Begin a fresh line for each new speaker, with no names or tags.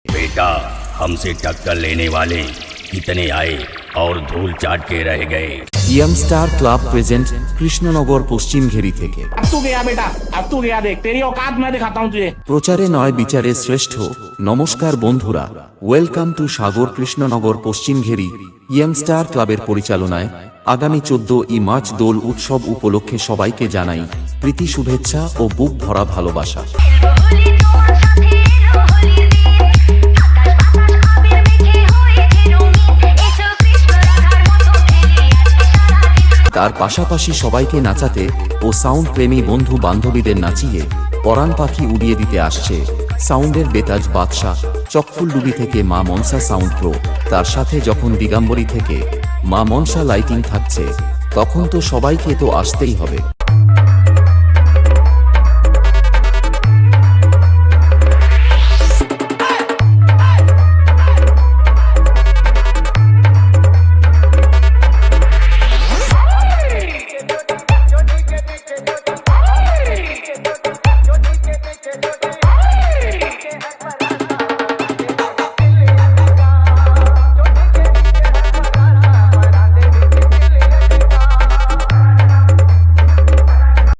बेटा, हमसे टक्कर लेने वाले कितने आए और धूल चाट के रह गए।
Young star club present Krishnanagar পশ্চিম ঘেরি থেকে।
अब तू गया बेटा, अब तू गया, देख तेरी औकात मैं दिखाता हूँ तुझे।
প্রচারে নয় বিচারে শ্রেষ্ঠ। নমস্কার বন্ধুরা, welcome to Sagar Krishnanagar Paschim Gheri young star ক্লাবের পরিচালনায় আগামী 14ই মার্চ দোল উৎসব উপলক্ষে সবাইকে জানাই প্রীতি শুভেচ্ছা ও বুক ভরা ভালোবাসা। তার পাশাপাশি সবাইকে নাচাতে ও সাউন্ড প্রেমী বন্ধু বান্ধবীদের নাচিয়ে পরাণ পাখি উড়িয়ে দিতে আসছে সাউন্ডের বেতাজ বাদশা। চকফুলডুবি থেকে মা মনসা সাউন্ড প্রো, তার সাথে যখন দিগাম্বরী থেকে মা মনসা লাইটিং থাকছে, তখন তো সবাইকে তো আসতেই হবে।